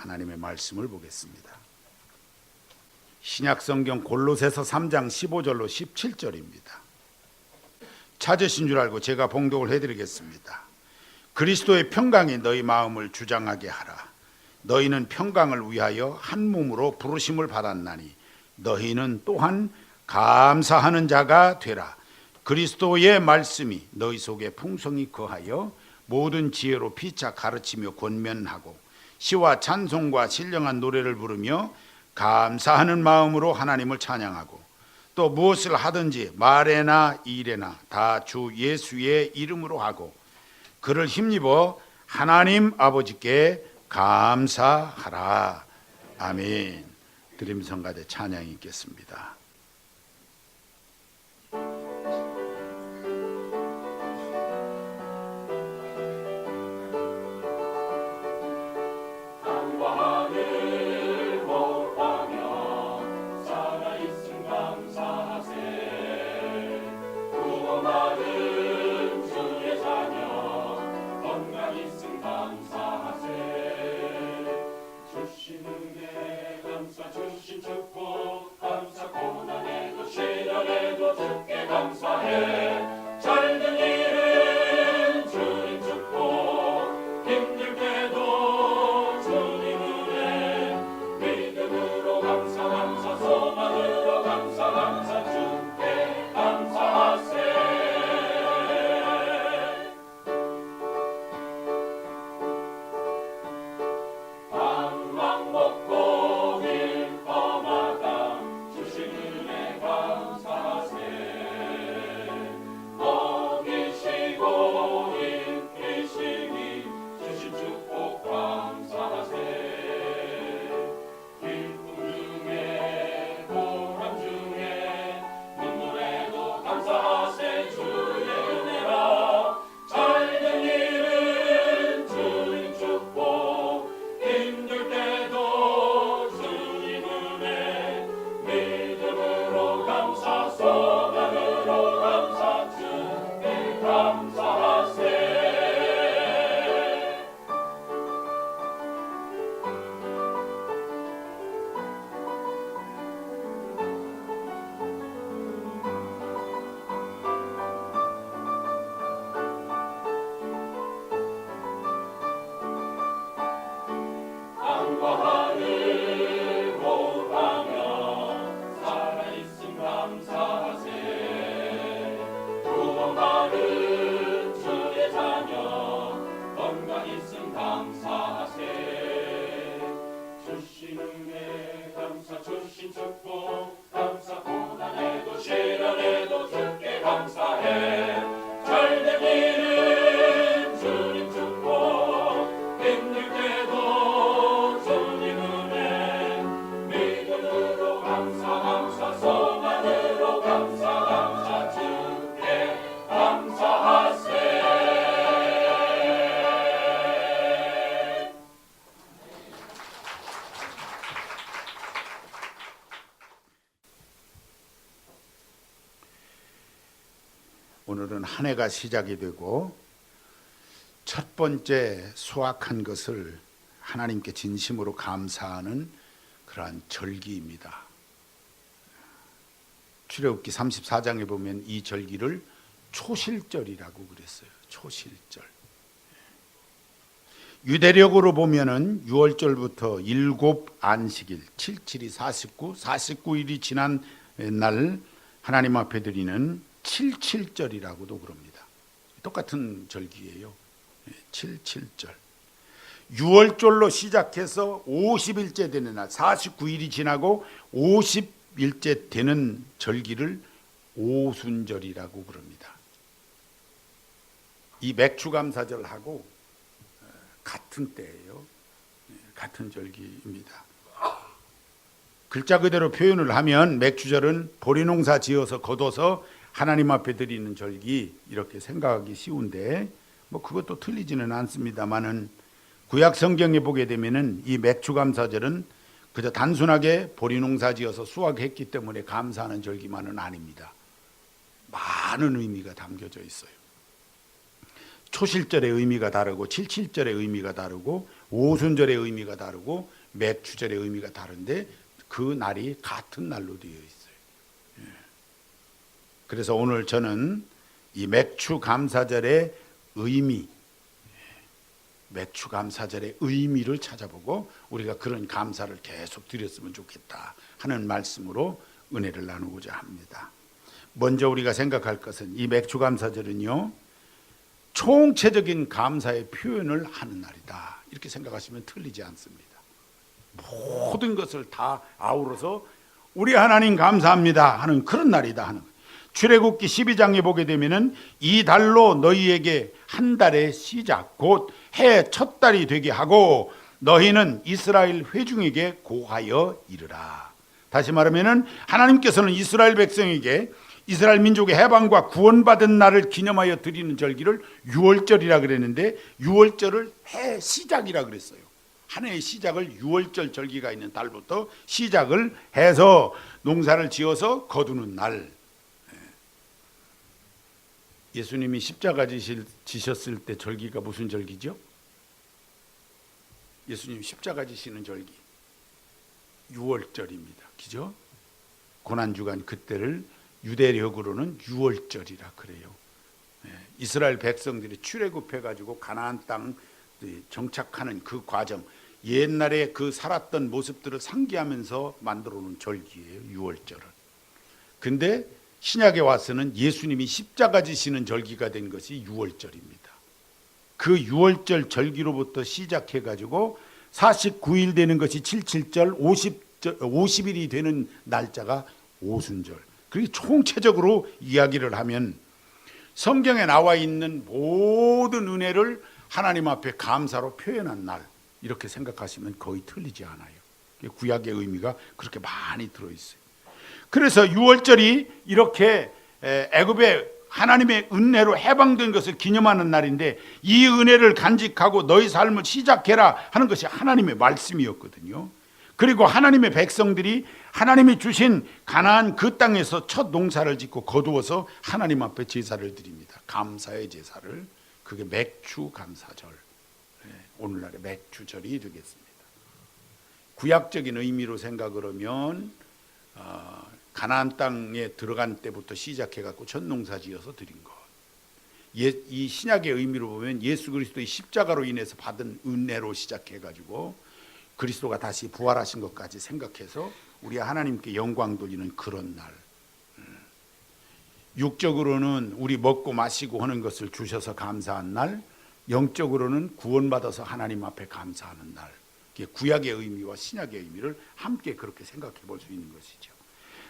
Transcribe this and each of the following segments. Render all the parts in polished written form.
하나님의 말씀을 보겠습니다. 신약성경 골로새서 3장 15절로 17절입니다. 찾으신 줄 알고 제가 봉독을 해드리겠습니다. 그리스도의 평강이 너희 마음을 주장하게 하라. 너희는 평강을 위하여 한 몸으로 부르심을 받았나니 너희는 또한 감사하는 자가 되라. 그리스도의 말씀이 너희 속에 풍성히 거하여 모든 지혜로 피차 가르치며 권면하고 시와 찬송과 신령한 노래를 부르며 감사하는 마음으로 하나님을 찬양하고 또 무엇을 하든지 말에나 일에나 다 주 예수의 이름으로 하고 그를 힘입어 하나님 아버지께 감사하라. 아멘. 드림성가대 찬양이 있겠습니다. 오늘은 한 해가 시작이 되고 첫 번째 수확한 것을 하나님께 진심으로 감사하는 그러한 절기입니다. 출애굽기 34장에 보면 이 절기를 초실절이라고 그랬어요. 초실절. 유대력으로 보면은 6월절부터 7 안식일, 7, 7이 49, 49일이 지난 날 하나님 앞에 드리는 77절이라고도 그럽니다. 똑같은 절기예요. 77절. 6월절로 시작해서 50일째 되는 날, 49일이 지나고 50일째 되는 절기를 오순절이라고 그럽니다. 이 맥추감사절하고 같은 때예요. 같은 절기입니다. 글자 그대로 표현을 하면 맥추절은 보리농사 지어서 거둬서 하나님 앞에 드리는 절기 이렇게 생각하기 쉬운데 뭐 그것도 틀리지는 않습니다만은 구약 성경에 보게 되면은 이 맥추감사절은 그저 단순하게 보리농사 지어서 수확했기 때문에 감사하는 절기만은 아닙니다. 많은 의미가 담겨져 있어요. 초실절의 의미가 다르고 칠칠절의 의미가 다르고 오순절의 의미가 다르고 맥추절의 의미가 다른데 그 날이 같은 날로 되어 있어요. 그래서 오늘 저는 이 맥추감사절의 의미, 맥추감사절의 의미를 찾아보고 우리가 그런 감사를 계속 드렸으면 좋겠다 하는 말씀으로 은혜를 나누고자 합니다. 먼저 우리가 생각할 것은 이 맥추감사절은요, 총체적인 감사의 표현을 하는 날이다 이렇게 생각하시면 틀리지 않습니다. 모든 것을 다 아우러서 우리 하나님 감사합니다 하는 그런 날이다 하는 거예요. 출애굽기 12장에 보게 되면은 이 달로 너희에게 한 달의 시작 곧 해 첫 달이 되게 하고 너희는 이스라엘 회중에게 고하여 이르라. 다시 말하면은 하나님께서는 이스라엘 백성에게 이스라엘 민족의 해방과 구원받은 날을 기념하여 드리는 절기를 유월절이라 그랬는데 유월절을 해 시작이라 그랬어요. 한 해의 시작을 유월절 절기가 있는 달부터 시작을 해서 농사를 지어서 거두는 날. 예수님이 십자가 지셨을 때 절기가 무슨 절기죠? 예수님 십자가 지시는 절기 유월절입니다. 그죠? 고난주간 그때를 유대력으로는 유월절이라 그래요. 이스라엘 백성들이 출애굽해가지고 가나안 땅 정착하는 그 과정, 옛날에 그 살았던 모습들을 상기하면서 만들어 놓은 절기예요, 유월절은. 근데 신약에 와서는 예수님이 십자가 지시는 절기가 된 것이 유월절입니다. 그 유월절 절기로부터 시작해가지고 49일 되는 것이 칠칠절, 50일이 되는 날짜가 오순절. 그리고 총체적으로 이야기를 하면 성경에 나와 있는 모든 은혜를 하나님 앞에 감사로 표현한 날 이렇게 생각하시면 거의 틀리지 않아요. 구약의 의미가 그렇게 많이 들어있어요. 그래서 유월절이 이렇게 애굽의 하나님의 은혜로 해방된 것을 기념하는 날인데 이 은혜를 간직하고 너희 삶을 시작해라 하는 것이 하나님의 말씀이었거든요. 그리고 하나님의 백성들이 하나님이 주신 가나안 그 땅에서 첫 농사를 짓고 거두어서 하나님 앞에 제사를 드립니다. 감사의 제사를. 그게 맥추감사절, 오늘날의 맥추절이 되겠습니다. 구약적인 의미로 생각을 하면 가나안 땅에 들어간 때부터 시작해갖고 첫 농사 지어서 드린 것. 이 신약의 의미로 보면 예수 그리스도의 십자가로 인해서 받은 은혜로 시작해가지고 그리스도가 다시 부활하신 것까지 생각해서 우리 하나님께 영광 돌리는 그런 날. 육적으로는 우리 먹고 마시고 하는 것을 주셔서 감사한 날, 영적으로는 구원받아서 하나님 앞에 감사하는 날. 구약의 의미와 신약의 의미를 함께 그렇게 생각해 볼 수 있는 것이죠.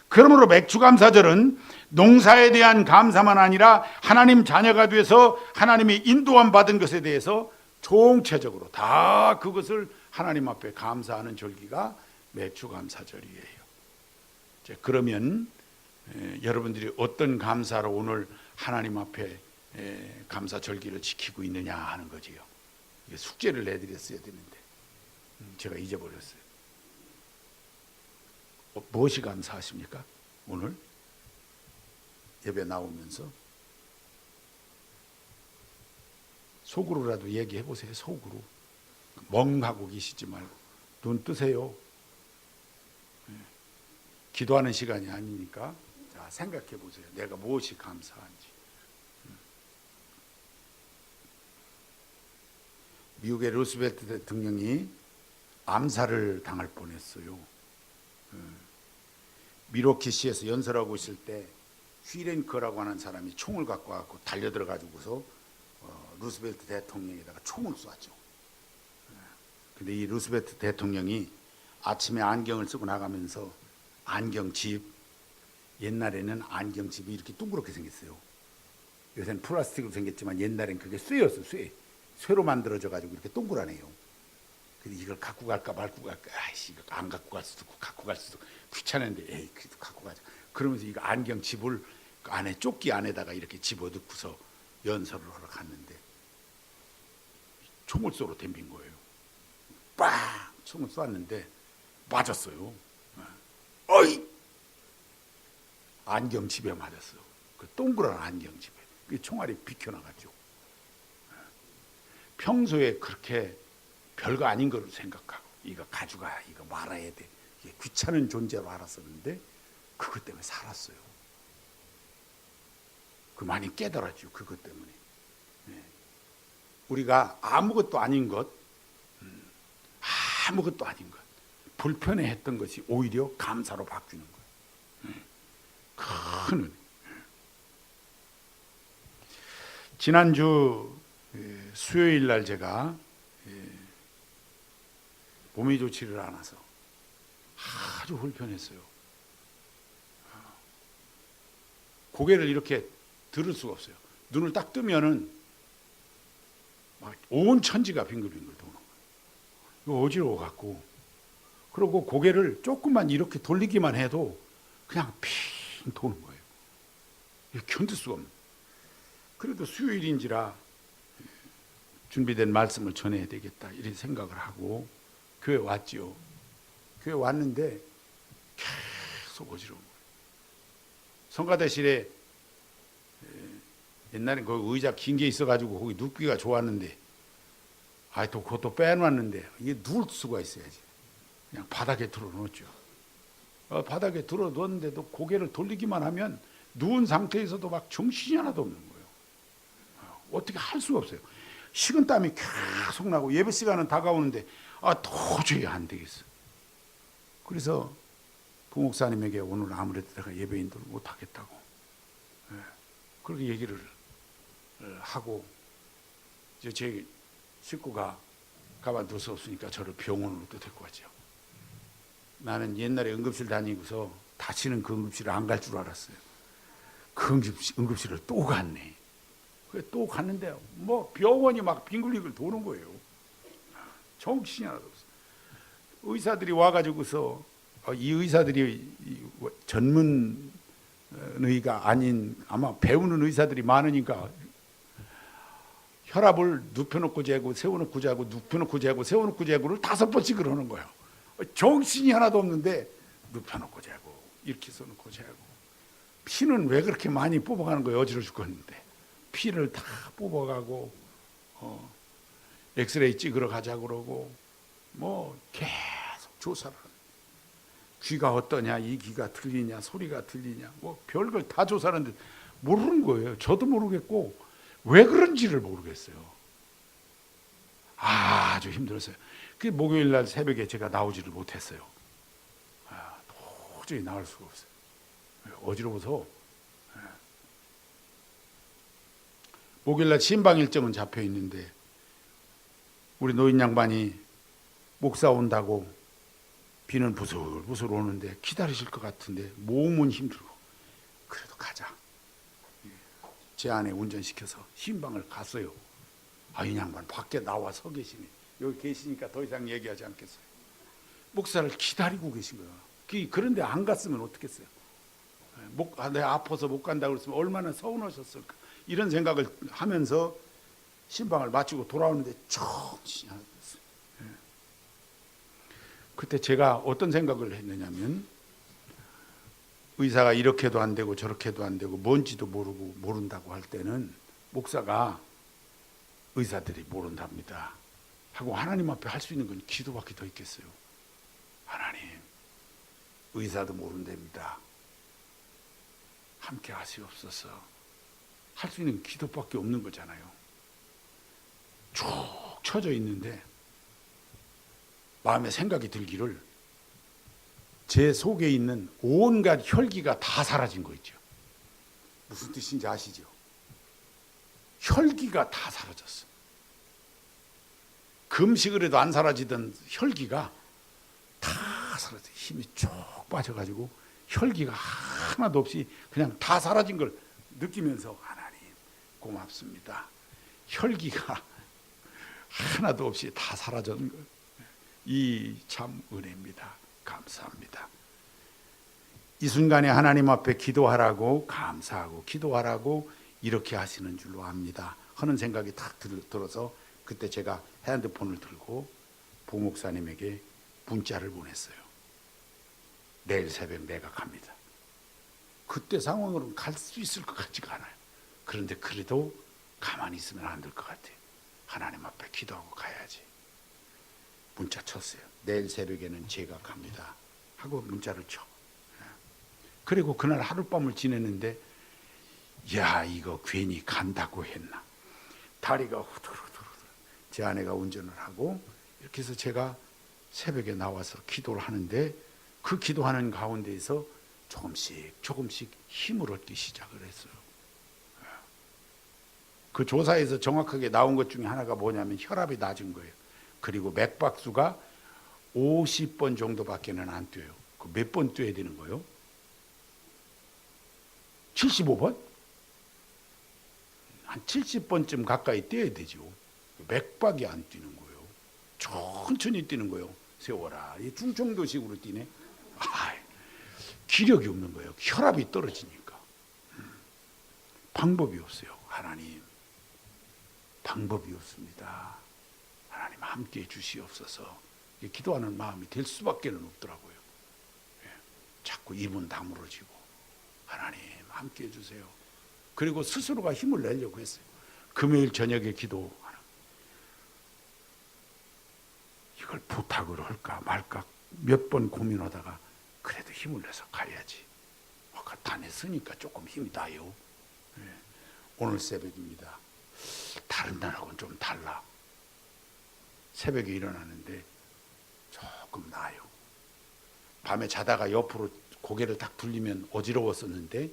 그러므로 맥추감사절은 농사에 대한 감사만 아니라 하나님 자녀가 돼서 하나님의 인도함 받은 것에 대해서 총체적으로 다 그것을 하나님 앞에 감사하는 절기가 맥추감사절이에요. 그러면 여러분들이 어떤 감사로 오늘 하나님 앞에 감사 절기를 지키고 있느냐 하는 거지요. 숙제를 내드렸어야 되는데 제가 잊어버렸어요. 무엇이 감사하십니까? 오늘 예배 나오면서 속으로라도 얘기해 보세요. 속으로 멍하고 계시지 말고 눈 뜨세요. 기도하는 시간이 아니니까 자, 생각해 보세요. 내가 무엇이 감사한지. 미국의 루스벨트 대통령이 암살을 당할 뻔했어요. 미로키시에서 연설하고 있을 때 휘랭크라고 하는 사람이 총을 갖고 와서 달려들어가지고서 루스벨트 대통령에다가 총을 쐈죠. 근데 이 루스벨트 대통령이 아침에 안경을 쓰고 나가면서 안경집, 옛날에는 안경집이 이렇게 둥그렇게 생겼어요. 요새는 플라스틱으로 생겼지만 옛날엔 그게 쇠였어. 쇠로 만들어져 가지고 이렇게 동그라네요. 근데 이걸 갖고 갈까 말고 갈까, 아이씨 이거 안 갖고 갈 수도 있고 갖고 갈 수도 귀찮은데 에이 그래도 갖고 가자. 그러면서 이거 안경집을 그 안에 조끼 안에다가 이렇게 집어넣고서 연설을 하러 갔는데 총을 쏘러 덤빈 거예요. 빵! 총을 쐈는데 맞았어요. 어이! 안경집에 맞았어. 그 동그란 안경집에. 그 총알이 비켜나갔죠. 평소에 그렇게 별거 아닌 걸로 생각하고 이거 가져가 이거 말아야 돼 이게 귀찮은 존재로 알았었는데 그것 때문에 살았어요. 그 많이 깨달았죠. 그것 때문에. 네. 우리가 아무것도 아닌 것, 아무것도 아닌 것, 불편해했던 것이 오히려 감사로 바뀌는 거예요. 큰 은혜. 지난주 수요일 날 제가 몸이 좋지를 않아서 아주 불편했어요. 고개를 이렇게 들을 수가 없어요. 눈을 딱 뜨면은 막 온 천지가 빙글빙글 도는 거예요. 어지러워 갖고 그리고 고개를 조금만 이렇게 돌리기만 해도 그냥 핑 도는 거예요. 견딜 수가 없는. 그래도 수요일인지라 준비된 말씀을 전해야 되겠다 이런 생각을 하고 교회 왔지요. 교회 왔는데 계속 어지러운 거예요. 성가대실에 옛날에 그 의자 긴 게 있어가지고 거기 눕기가 좋았는데 또 그것도 빼놨는데 이게 누울 수가 있어야지. 그냥 바닥에 들어놓았죠. 바닥에 들어놓았는데도 고개를 돌리기만 하면 누운 상태에서도 막 정신이 하나도 없는 거예요. 어떻게 할 수가 없어요. 식은땀이 계속 나고 예배 시간은 다가오는데 도저히 안 되겠어. 그래서 부목사님에게 오늘 아무래도 내가 예배 인도를 못하겠다고 그렇게 얘기를 하고 이제 제 식구가 가만둘 수 없으니까 저를 병원으로 또 데리고 왔죠. 나는 옛날에 응급실 다니고서 다시는 그 응급실을 안 갈 줄 알았어요. 그 응급실을 또 갔네. 또 갔는데 뭐 병원이 막 빙글빙글 도는 거예요. 정신이 하나도 없어. 의사들이 와가지고서 이 의사들이 전문 의가 아닌 아마 배우는 의사들이 많으니까 혈압을 눕혀놓고 재고 세워놓고 재고 눕혀놓고 재고 세워놓고 재고를 5번씩 그러는 거예요. 정신이 하나도 없는데 눕혀놓고 재고 이렇게 써놓고 재고 피는 왜 그렇게 많이 뽑아가는 거예요. 어지러워 죽겠는데 피를 다 뽑아가고 엑스레이 찍으러 가자 그러고 뭐 계속 조사를 귀가 어떠냐 이 귀가 들리냐 소리가 들리냐 뭐 별걸 다 조사하는데 모르는 거예요. 저도 모르겠고 왜 그런지를 모르겠어요. 아주 힘들었어요. 그 목요일 날 새벽에 제가 나오지를 못했어요. 도저히 나올 수가 없어요. 어지러워서. 목요일 날 신방 일정은 잡혀 있는데 우리 노인 양반이 목사 온다고 비는 부슬부슬 오는데 기다리실 것 같은데 몸은 힘들고 그래도 가자. 제 아내 운전시켜서 신방을 갔어요. 이 양반 밖에 나와 서 계시네. 여기 계시니까 더 이상 얘기하지 않겠어요. 목사를 기다리고 계신 거예요. 그런데 안 갔으면 어떻겠어요. 내가 아파서 못 간다고 그랬으면 얼마나 서운하셨을까. 이런 생각을 하면서 신방을 마치고 돌아오는데 정신이 하나도 없어요. 그때 제가 어떤 생각을 했느냐면 의사가 이렇게도 안 되고 저렇게도 안 되고 뭔지도 모르고 모른다고 할 때는 목사가 의사들이 모른답니다 하고 하나님 앞에 할 수 있는 건 기도밖에 더 있겠어요. 하나님 의사도 모른답니다. 함께 하시옵소서. 할 수 있는 기도밖에 없는 거잖아요. 쭉 쳐져 있는데 마음에 생각이 들기를 제 속에 있는 온갖 혈기가 다 사라진 거 있죠. 무슨 뜻인지 아시죠? 혈기가 다 사라졌어. 금식을 해도 안 사라지던 혈기가 다 사라져. 힘이 쭉 빠져가지고 혈기가 하나도 없이 그냥 다 사라진 걸 느끼면서 하나님 고맙습니다. 혈기가 하나도 없이 다 사라진 것. 이 참 은혜입니다. 감사합니다. 이 순간에 하나님 앞에 기도하라고 감사하고 기도하라고 이렇게 하시는 줄로 압니다 하는 생각이 딱 들어서 그때 제가 핸드폰을 들고 부목사님에게 문자를 보냈어요. 내일 새벽 내가 갑니다. 그때 상황으로는 갈 수 있을 것 같지가 않아요. 그런데 그래도 가만히 있으면 안 될 것 같아요. 하나님 앞에 기도하고 가야지. 문자 쳤어요. 내일 새벽에는 제가 갑니다 하고 문자를 쳐. 그리고 그날 하룻밤을 지냈는데, 야, 이거 괜히 간다고 했나. 다리가 후들후들. 제 아내가 운전을 하고 이렇게 해서 제가 새벽에 나와서 기도를 하는데, 그 기도하는 가운데에서 조금씩 힘을 얻기 시작을 했어요. 그 조사에서 정확하게 나온 것 중에 하나가 뭐냐면 혈압이 낮은 거예요. 그리고 맥박수가 50번 정도밖에는 안 뛰어요. 그 몇 번 뛰어야 되는 거예요? 75번? 한 70번쯤 가까이 뛰어야 되죠. 맥박이 안 뛰는 거예요. 천천히 뛰는 거예요. 세워라. 이 충청도식으로 뛰네. 기력이 없는 거예요. 혈압이 떨어지니까. 방법이 없어요. 하나님, 방법이 없습니다. 하나님 함께해 주시옵소서. 기도하는 마음이 될 수밖에 없더라고요. 자꾸 입은 다물어지고, 하나님 함께해 주세요. 그리고 스스로가 힘을 내려고 했어요. 금요일 저녁에 기도하는, 이걸 부탁을 할까 말까 몇 번 고민하다가 그래도 힘을 내서 가야지. 다 냈으니까 조금 힘이 나요. 오늘 새벽입니다. 다른 날하고는 좀 달라. 새벽에 일어나는데 조금 나아요. 밤에 자다가 옆으로 고개를 딱 돌리면 어지러웠었는데,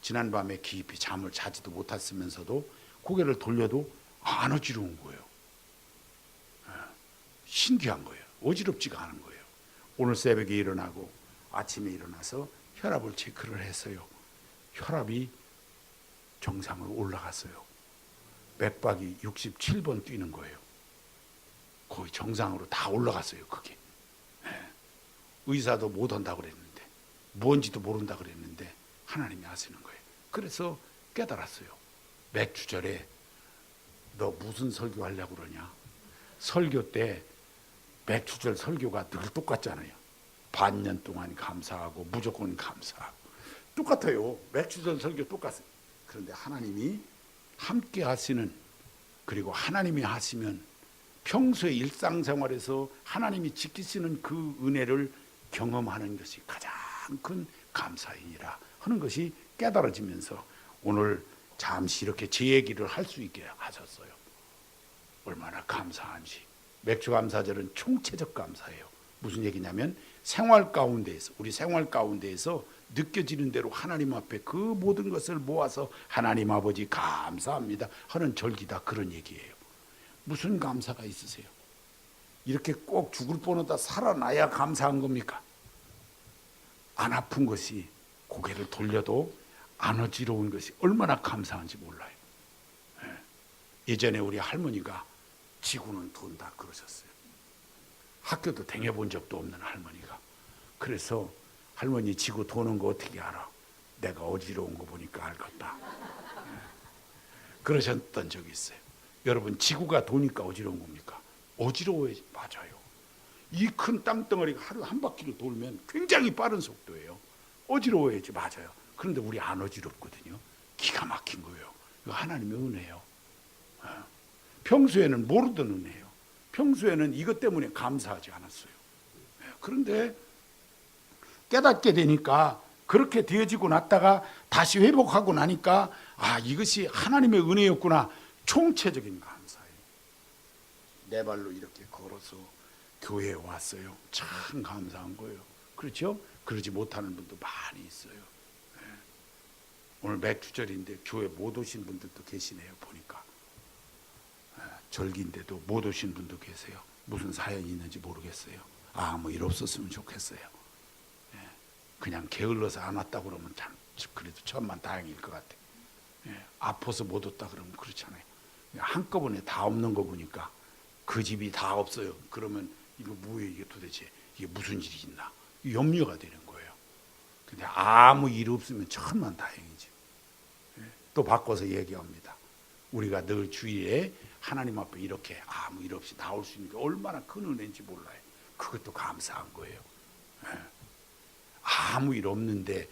지난밤에 깊이 잠을 자지도 못했으면서도 고개를 돌려도 안 어지러운 거예요. 신기한 거예요. 어지럽지가 않은 거예요. 오늘 새벽에 일어나고 아침에 일어나서 혈압을 체크를 했어요. 혈압이 정상으로 올라갔어요. 맥박이 67번 뛰는 거예요. 거의 정상으로 다 올라갔어요. 그게. 의사도 못 한다고 그랬는데, 뭔지도 모른다고 그랬는데 하나님이 하시는 거예요. 그래서 깨달았어요. 맥주절에 너 무슨 설교하려고 그러냐. 설교 때 맥주절 설교가 늘 똑같잖아요. 반년 동안 감사하고 무조건 감사하고 똑같아요. 맥주절 설교 똑같아요. 그런데 하나님이 함께 하시는, 그리고 하나님이 하시면 평소의 일상생활에서 하나님이 지키시는 그 은혜를 경험하는 것이 가장 큰 감사이니라 하는 것이 깨달아지면서 오늘 잠시 이렇게 제 얘기를 할 수 있게 하셨어요. 얼마나 감사한지. 맥주감사절은 총체적 감사예요. 무슨 얘기냐면 생활 가운데에서, 우리 생활 가운데에서 느껴지는 대로 하나님 앞에 그 모든 것을 모아서 하나님 아버지 감사합니다 하는 절기다, 그런 얘기예요. 무슨 감사가 있으세요? 이렇게 꼭 죽을 뻔하다 살아나야 감사한 겁니까? 안 아픈 것이, 고개를 돌려도 안 어지러운 것이 얼마나 감사한지 몰라요. 예전에 우리 할머니가 지구는 돈다 그러셨어요. 학교도 다녀본 적도 없는 할머니가. 그래서 할머니 지구 도는 거 어떻게 알아? 내가 어지러운 거 보니까 알겠다. 그러셨던 적이 있어요. 여러분, 지구가 도니까 어지러운 겁니까? 어지러워야지. 맞아요. 이 큰 땅덩어리가 하루 한 바퀴를 돌면 굉장히 빠른 속도예요. 어지러워야지. 맞아요. 그런데 우리 안 어지럽거든요. 기가 막힌 거예요. 이거 하나님의 은혜예요. 평소에는 모르던 은혜예요. 평소에는 이것 때문에 감사하지 않았어요. 그런데 깨닫게 되니까, 그렇게 되어지고 났다가 다시 회복하고 나니까 이것이 하나님의 은혜였구나. 총체적인 감사예요. 내 발로 이렇게 걸어서 교회에 왔어요. 참 감사한 거예요. 그렇죠? 그러지 못하는 분도 많이 있어요. 오늘 맥주절인데 교회 못 오신 분들도 계시네요. 보니까 절기인데도 못 오신 분도 계세요. 무슨 사연이 있는지 모르겠어요. 뭐 일 없었으면 좋겠어요. 그냥 게을러서 안 왔다 그러면 참 그래도 천만 다행일 것 같아요. 아파서 못 왔다 그러면 그렇잖아요. 한꺼번에 다 없는 거 보니까 그 집이 다 없어요. 그러면 이거 뭐예요? 이게 도대체 이게 무슨 일이 있나? 염려가 되는 거예요. 근데 아무 일 없으면 천만 다행이죠. 또 바꿔서 얘기합니다. 우리가 늘 주위에 하나님 앞에 이렇게 아무 일 없이 나올 수 있는 게 얼마나 큰 은혜인지 몰라요. 그것도 감사한 거예요. 아무 일 없는데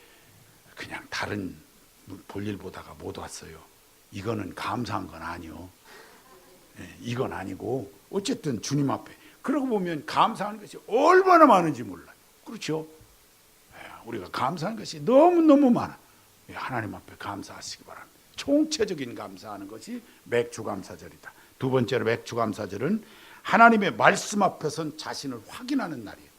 그냥 다른 볼일 보다가 못 왔어요. 이거는 감사한 건 아니요. 이건 아니고 어쨌든 주님 앞에 그러고 보면 감사하는 것이 얼마나 많은지 몰라요. 그렇죠? 우리가 감사하는 것이 너무너무 많아. 하나님 앞에 감사하시기 바랍니다. 총체적인 감사하는 것이 맥주감사절이다. 두 번째로 맥주감사절은 하나님의 말씀 앞에선 자신을 확인하는 날이에요.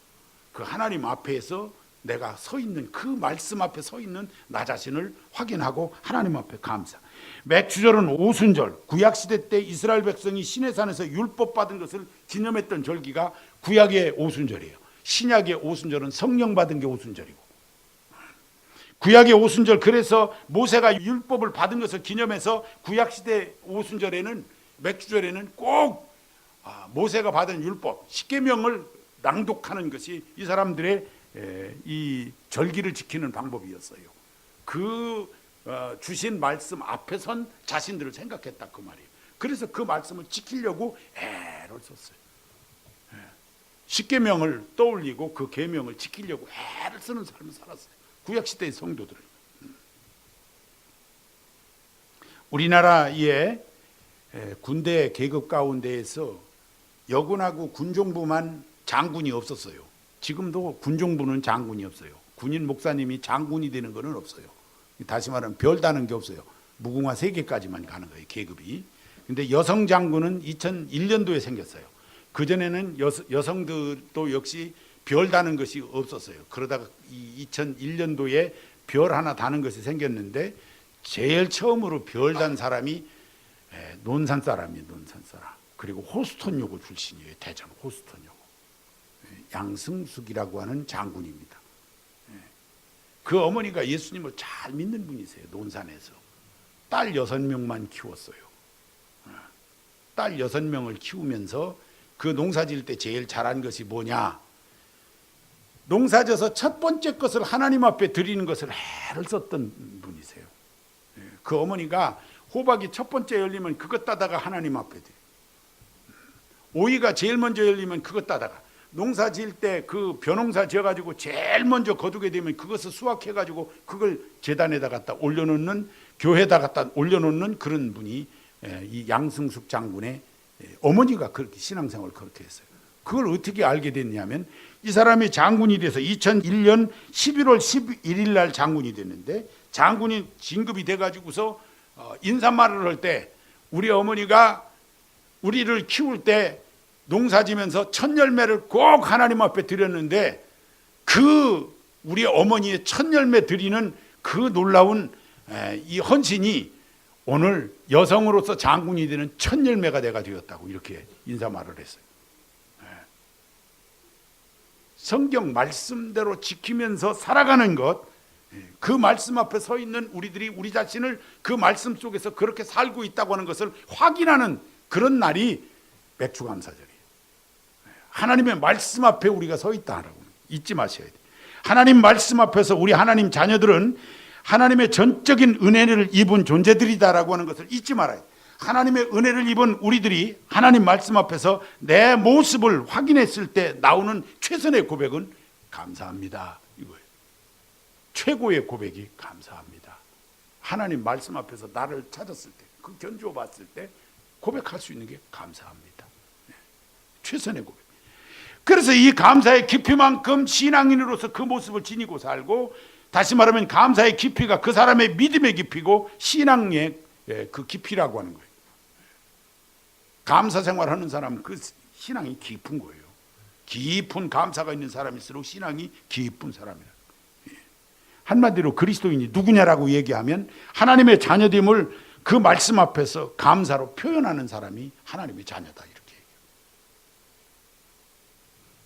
그 하나님 앞에서 내가 서 있는 그 말씀 앞에 서 있는 나 자신을 확인하고 하나님 앞에 감사. 맥주절은 오순절, 구약시대 때 이스라엘 백성이 시내산에서 율법 받은 것을 기념했던 절기가 구약의 오순절이에요. 신약의 오순절은 성령 받은 게 오순절이고, 구약의 오순절, 그래서 모세가 율법을 받은 것을 기념해서 구약시대 오순절에는, 맥주절에는 꼭 모세가 받은 율법 십계명을 낭독하는 것이 이 사람들의 이 절기를 지키는 방법이었어요. 그 주신 말씀 앞에 선 자신들을 생각했다 그 말이에요. 그래서 그 말씀을 지키려고 애를 썼어요. 십계명을 떠올리고 그 계명을 지키려고 애를 쓰는 삶을 살았어요. 구약시대의 성도들은. 우리나라의 군대 계급 가운데에서 여군하고 군종부만 장군이 없었어요. 지금도 군종부는 장군이 없어요. 군인 목사님이 장군이 되는 것은 없어요. 다시 말하면 별다는 게 없어요. 무궁화 3개까지만 가는 거예요, 계급이. 근데 여성 장군은 2001년도에 생겼어요. 그전에는 여성들도 역시 별 다는 것이 없었어요. 그러다가 2001년도에 별 하나 다는 것이 생겼는데 제일 처음으로 별 단 사람이 논산 사람이에요. 논산 사람. 그리고 호스턴 요고 출신이에요. 대전 호스턴 요고. 양승숙이라고 하는 장군입니다. 그 어머니가 예수님을 잘 믿는 분이세요. 논산에서. 딸 6명만 키웠어요. 딸 6명을 키우면서 그 농사 지을 때 제일 잘한 것이 뭐냐? 농사져서 첫 번째 것을 하나님 앞에 드리는 것을 애를 썼던 분이세요. 그 어머니가 호박이 첫 번째 열리면 그것 따다가 하나님 앞에 드려요. 오이가 제일 먼저 열리면 그것 따다가, 농사 지을 때 그 벼농사 지어가지고 제일 먼저 거두게 되면 그것을 수확해가지고 그걸 제단에다 갖다 올려놓는, 교회에다 갖다 올려놓는 그런 분이 이 양승숙 장군의 어머니가 그렇게 신앙생활을 그렇게 했어요. 그걸 어떻게 알게 됐냐면 이 사람이 장군이 돼서 2001년 11월 11일 날 장군이 됐는데, 장군이 진급이 돼가지고서 인사말을 할 때 우리 어머니가 우리를 키울 때 농사지면서 첫 열매를 꼭 하나님 앞에 드렸는데, 그 우리 어머니의 첫 열매 드리는 그 놀라운 이 헌신이 오늘 여성으로서 장군이 되는 첫 열매가 내가 되었다고 이렇게 인사말을 했어요. 성경 말씀대로 지키면서 살아가는 것, 그 말씀 앞에 서 있는 우리들이 우리 자신을 그 말씀 속에서 그렇게 살고 있다고 하는 것을 확인하는 그런 날이 맥주감사절이에요. 하나님의 말씀 앞에 우리가 서 있다라고 잊지 마셔야 돼요. 하나님 말씀 앞에서 우리 하나님 자녀들은 하나님의 전적인 은혜를 입은 존재들이다라고 하는 것을 잊지 말아야 돼요. 하나님의 은혜를 입은 우리들이 하나님 말씀 앞에서 내 모습을 확인했을 때 나오는 최선의 고백은 감사합니다, 이거예요. 최고의 고백이 감사합니다. 하나님 말씀 앞에서 나를 찾았을 때, 그 견주어 봤을 때 고백할 수 있는 게 감사합니다. 최선의 고백. 그래서 이 감사의 깊이만큼 신앙인으로서 그 모습을 지니고 살고, 다시 말하면 감사의 깊이가 그 사람의 믿음의 깊이고 신앙의 그 깊이라고 하는 거예요. 감사 생활하는 사람은 그 신앙이 깊은 거예요. 깊은 감사가 있는 사람일수록 신앙이 깊은 사람이에요. 한마디로 그리스도인이 누구냐라고 얘기하면 하나님의 자녀됨을 그 말씀 앞에서 감사로 표현하는 사람이 하나님의 자녀다, 이렇게 얘기해요.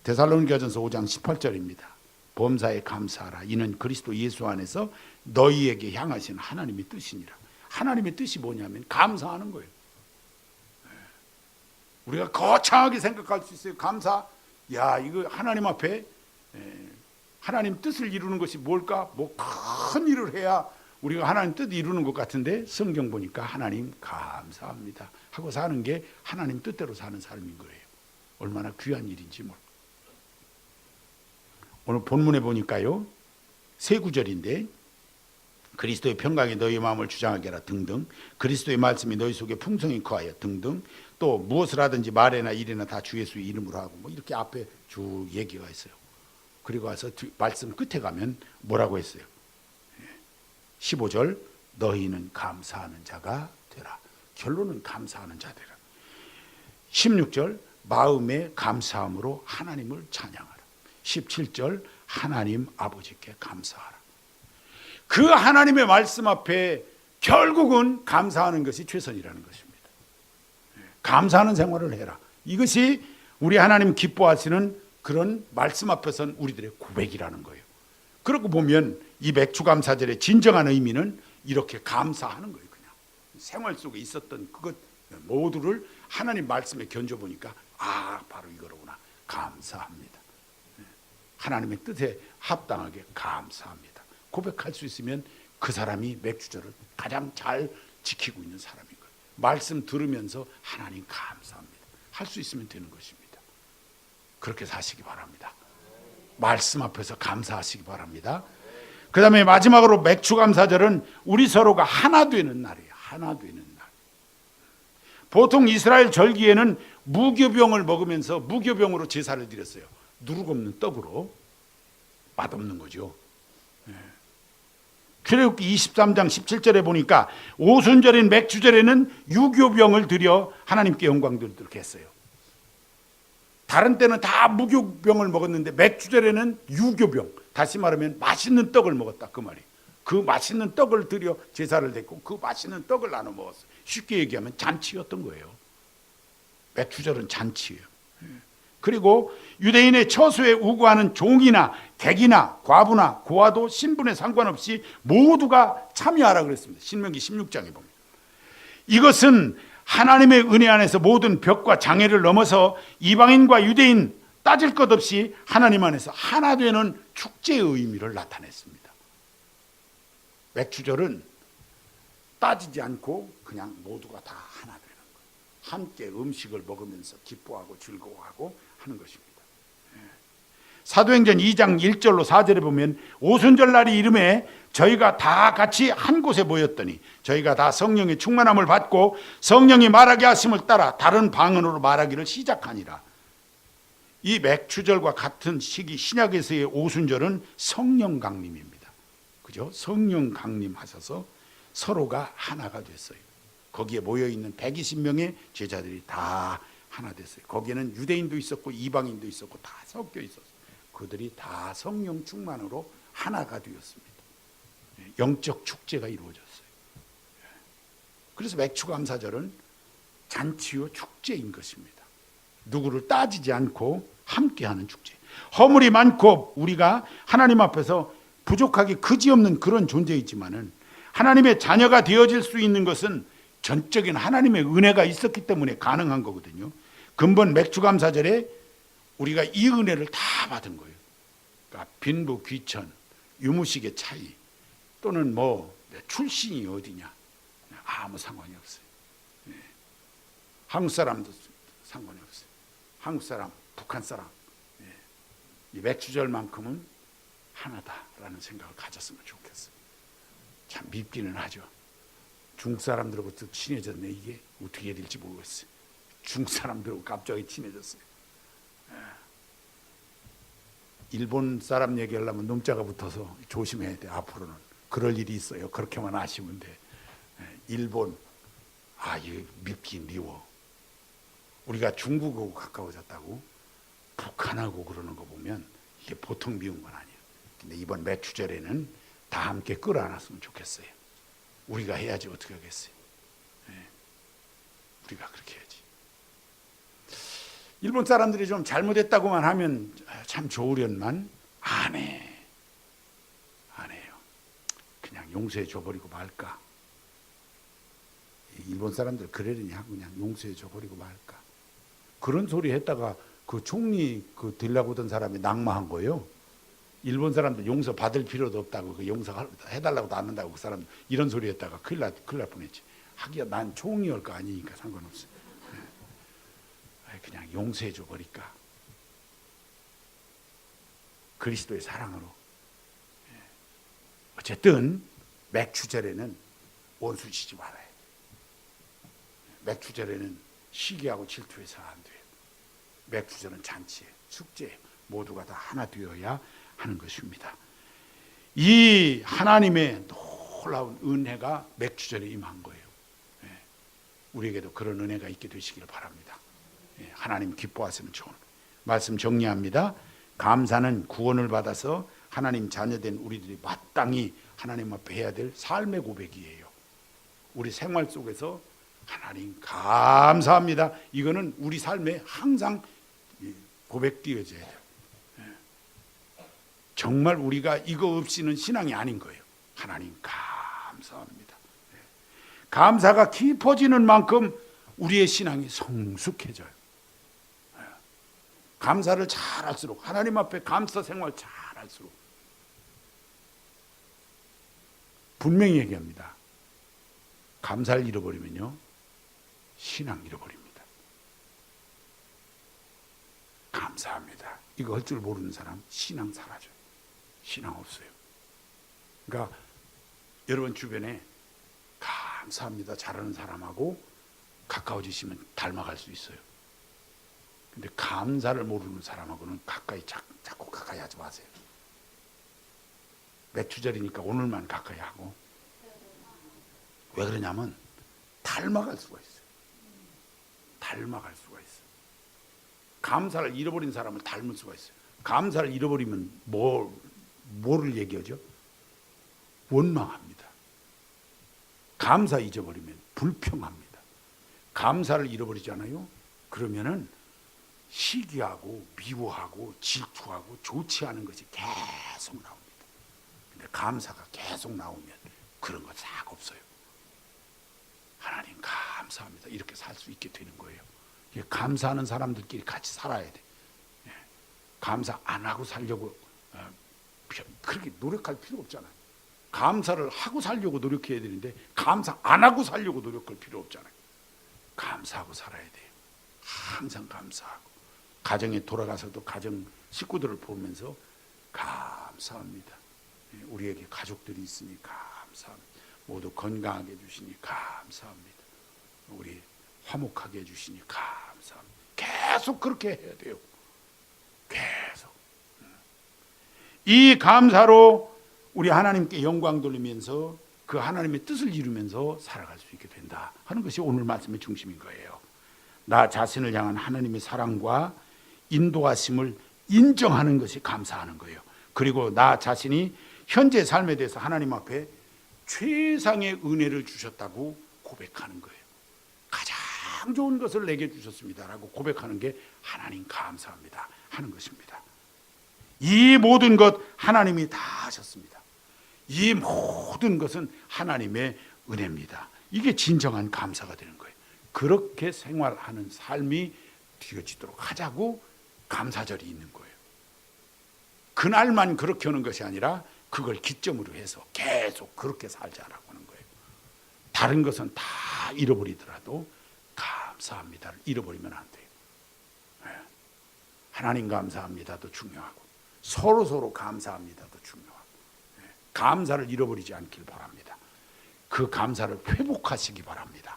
데살로니가전서 5장 18절입니다. 범사에 감사하라. 이는 그리스도 예수 안에서 너희에게 향하신 하나님의 뜻이니라. 하나님의 뜻이 뭐냐면 감사하는 거예요. 우리가 거창하게 생각할 수 있어요. 감사. 야, 이거 하나님 앞에 하나님 뜻을 이루는 것이 뭘까? 뭐 큰 일을 해야 우리가 하나님 뜻 이루는 것 같은데, 성경 보니까 하나님 감사합니다 하고 사는 게 하나님 뜻대로 사는 삶인 거예요. 얼마나 귀한 일인지 몰라. 오늘 본문에 보니까요, 세 구절인데 그리스도의 평강이 너희 마음을 주장하게 하라 등등, 그리스도의 말씀이 너희 속에 풍성히 거하여 등등, 또 무엇을 하든지 말이나 일이나 다 주 예수의 이름으로 하고, 뭐 이렇게 앞에 쭉 얘기가 있어요. 그리고 와서 말씀 끝에 가면 뭐라고 했어요? 15절, 너희는 감사하는 자가 되라. 결론은 감사하는 자 되라. 16절, 마음의 감사함으로 하나님을 찬양하라. 17절, 하나님 아버지께 감사하라. 그 하나님의 말씀 앞에 결국은 감사하는 것이 최선이라는 것입니다. 감사하는 생활을 해라. 이것이 우리 하나님 기뻐하시는 그런 말씀 앞에서는 우리들의 고백이라는 거예요. 그러고 보면 이 맥주감사절의 진정한 의미는 이렇게 감사하는 거예요. 그냥 생활 속에 있었던 그것 모두를 하나님 말씀에 견줘보니까 바로 이거로구나. 감사합니다. 하나님의 뜻에 합당하게 감사합니다. 고백할 수 있으면 그 사람이 맥주절을 가장 잘 지키고 있는 사람인 거예요. 말씀 들으면서 하나님 감사합니다. 할 수 있으면 되는 것입니다. 그렇게 사시기 바랍니다. 말씀 앞에서 감사하시기 바랍니다. 그 다음에 마지막으로 맥주감사절은 우리 서로가 하나 되는 날이에요. 하나 되는 날. 보통 이스라엘 절기에는 무교병을 먹으면서 무교병으로 제사를 드렸어요. 누룩 없는 떡으로. 맛없는 거죠. 출애굽기 23장 17절에 보니까 오순절인 맥주절에는 유교병을 드려 하나님께 영광 돌리도록 했어요. 다른 때는 다 무교병을 먹었는데 맥주절에는 유교병, 다시 말하면 맛있는 떡을 먹었다 그 말이에요. 그 맛있는 떡을 드려 제사를 드렸고 그 맛있는 떡을 나눠 먹었어요. 쉽게 얘기하면 잔치였던 거예요. 맥주절은 잔치예요. 그리고 유대인의 처소에 우거하는 종이나 객이나 과부나 고아도 신분에 상관없이 모두가 참여하라 그랬습니다. 신명기 16장에 보면. 이것은 하나님의 은혜 안에서 모든 벽과 장애를 넘어서 이방인과 유대인 따질 것 없이 하나님 안에서 하나 되는 축제의 의미를 나타냈습니다. 맥주절은 따지지 않고 그냥 모두가 다 하나 되는 거예요. 함께 음식을 먹으면서 기뻐하고 즐거워하고 하는 것입니다. 사도행전 2장 1절로 4절에 보면 오순절 날이 이름에 저희가 다 같이 한 곳에 모였더니 저희가 다 성령의 충만함을 받고 성령이 말하게 하심을 따라 다른 방언으로 말하기를 시작하니라. 이 맥주절과 같은 시기 신약에서의 오순절은 성령 강림입니다. 그죠? 성령 강림하셔서 서로가 하나가 됐어요. 거기에 모여있는 120명의 제자들이 다 하나 됐어요. 거기에는 유대인도 있었고 이방인도 있었고 다 섞여 있었어요. 그들이 다 성령 충만으로 하나가 되었습니다. 영적 축제가 이루어졌어요. 그래서 맥주감사절은 잔치요 축제인 것입니다. 누구를 따지지 않고 함께하는 축제. 허물이 많고 우리가 하나님 앞에서 부족하기 그지없는 그런 존재이지만은 하나님의 자녀가 되어질 수 있는 것은 전적인 하나님의 은혜가 있었기 때문에 가능한 거거든요. 근본 맥주감사절에 우리가 이 은혜를 다 받은 거예요. 그러니까 빈부 귀천, 유무식의 차이 또는 출신이 어디냐 아무 상관이 없어요. 한국 사람도 상관이 없어요. 한국 사람, 북한 사람 이 맥주절만큼은 하나다라는 생각을 가졌으면 좋겠어요. 참 밉기는 하죠. 중국 사람들하고 또 친해졌네. 이게 어떻게 해야 될지 모르겠어요. 중국 사람들하고 갑자기 친해졌어요. 일본 사람 얘기하려면 nom자가 붙어서 조심해야 돼. 앞으로는 그럴 일이 있어요. 그렇게만 아시면 돼. 일본 이거 밉긴 미워. 우리가 중국하고 가까워졌다고 북한하고 그러는 거 보면 이게 보통 미운 건 아니에요. 근데 이번 맥주절에는 다 함께 끌어안았으면 좋겠어요. 우리가 해야지 어떻게 하겠어요. 우리가 그렇게 해야지. 일본 사람들이 좀 잘못했다고만 하면 참 좋으련만 안 해요. 그냥 용서해 줘버리고 말까. 일본 사람들 그러느냐 그냥 용서해 줘버리고 말까. 그런 소리 했다가 그 총리 되려고 하던 사람이 낙마한 거예요. 일본 사람들 용서 받을 필요도 없다고 그 용서 해달라고도 안 한다고 그 사람 이런 소리 했다가 큰일 날 뻔했지. 하기야 난 총리할 거 아니니까 상관없어. 그냥 용서해 줘 버릴까. 그리스도의 사랑으로. 어쨌든 맥추절에는 원수 지지 말아야 돼. 맥추절에는 시기하고 질투해서 안 돼요. 맥추절은 잔치에, 축제에 모두가 다 하나 되어야 하는 것입니다. 이 하나님의 놀라운 은혜가 맥추절에 임한 거예요. 우리에게도 그런 은혜가 있게 되시기를 바랍니다. 하나님 기뻐하시는 좋은 말씀 정리합니다. 감사는 구원을 받아서 하나님 자녀된 우리들이 마땅히 하나님 앞에 해야 될 삶의 고백이에요. 우리 생활 속에서 하나님 감사합니다. 이거는 우리 삶에 항상 고백되어져야 돼요. 정말 우리가 이거 없이는 신앙이 아닌 거예요. 하나님 감사합니다. 감사가 깊어지는 만큼 우리의 신앙이 성숙해져요. 감사를 잘할수록, 하나님 앞에 감사 생활 잘할수록, 분명히 얘기합니다. 감사를 잃어버리면요, 신앙 잃어버립니다. 감사합니다. 이거 할 줄 모르는 사람 신앙 사라져요. 신앙 없어요. 그러니까 여러분 주변에 감사합니다 잘하는 사람하고 가까워지시면 닮아갈 수 있어요. 근데 감사를 모르는 사람하고는 자꾸 가까이 하지 마세요. 맥추절이니까 오늘만 가까이 하고. 왜 그러냐면 닮아갈 수가 있어요. 닮아갈 수가 있어요. 감사를 잃어버린 사람을 닮을 수가 있어요. 감사를 잃어버리면 뭐를 얘기하죠? 원망합니다. 감사 잊어버리면 불평합니다. 감사를 잃어버리잖아요. 그러면은 시기하고 미워하고 질투하고 좋지 않은 것이 계속 나옵니다. 근데 감사가 계속 나오면 그런 거 싹 없어요. 하나님 감사합니다. 이렇게 살 수 있게 되는 거예요. 감사하는 사람들끼리 같이 살아야 돼. 감사 안 하고 살려고 그렇게 노력할 필요 없잖아요. 감사를 하고 살려고 노력해야 되는데 감사 안 하고 살려고 노력할 필요 없잖아요. 감사하고 살아야 돼요. 항상 감사하고. 가정에 돌아가서도 가정 식구들을 보면서 감사합니다. 우리에게 가족들이 있으니 감사합니다. 모두 건강하게 해주시니 감사합니다. 우리 화목하게 해주시니 감사합니다. 계속 그렇게 해야 돼요. 계속. 이 감사로 우리 하나님께 영광 돌리면서 그 하나님의 뜻을 이루면서 살아갈 수 있게 된다 하는 것이 오늘 말씀의 중심인 거예요. 나 자신을 향한 하나님의 사랑과 인도하심을 인정하는 것이 감사하는 거예요. 그리고 나 자신이 현재 삶에 대해서 하나님 앞에 최상의 은혜를 주셨다고 고백하는 거예요. 가장 좋은 것을 내게 주셨습니다라고 고백하는 게 하나님 감사합니다 하는 것입니다. 이 모든 것 하나님이 다 하셨습니다. 이 모든 것은 하나님의 은혜입니다. 이게 진정한 감사가 되는 거예요. 그렇게 생활하는 삶이 되어지도록 하자고 감사절이 있는 거예요. 그날만 그렇게 하는 것이 아니라 그걸 기점으로 해서 계속 그렇게 살자라고 하는 거예요. 다른 것은 다 잃어버리더라도 감사합니다를 잃어버리면 안 돼요. 하나님 감사합니다도 중요하고 서로 감사합니다도 중요하고 감사를 잃어버리지 않길 바랍니다. 그 감사를 회복하시기 바랍니다.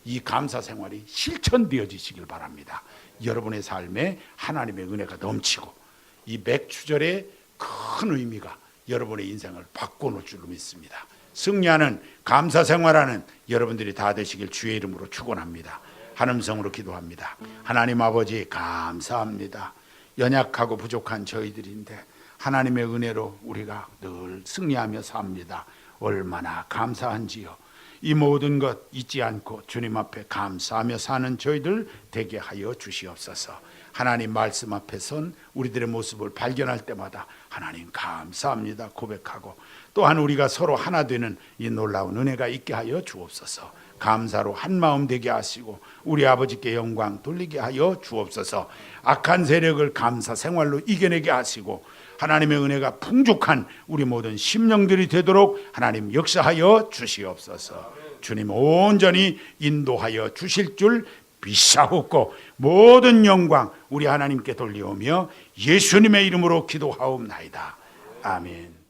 이 감사 생활이 실천되어지시길 바랍니다. 여러분의 삶에 하나님의 은혜가 넘치고 이 맥추절의 큰 의미가 여러분의 인생을 바꿔놓을 줄로 믿습니다. 승리하는 감사 생활하는 여러분들이 다 되시길 주의 이름으로 축원합니다. 한음성으로 기도합니다. 하나님 아버지 감사합니다. 연약하고 부족한 저희들인데 하나님의 은혜로 우리가 늘 승리하며 삽니다. 얼마나 감사한지요. 이 모든 것 잊지 않고 주님 앞에 감사하며 사는 저희들 되게 하여 주시옵소서. 하나님 말씀 앞에 선 우리들의 모습을 발견할 때마다 하나님 감사합니다 고백하고 또한 우리가 서로 하나 되는 이 놀라운 은혜가 있게 하여 주옵소서. 감사로 한 마음 되게 하시고 우리 아버지께 영광 돌리게 하여 주옵소서. 악한 세력을 감사 생활로 이겨내게 하시고 하나님의 은혜가 풍족한 우리 모든 심령들이 되도록 하나님 역사하여 주시옵소서. 주님 온전히 인도하여 주실 줄 믿사옵고 모든 영광 우리 하나님께 돌리오며 예수님의 이름으로 기도하옵나이다. 아멘.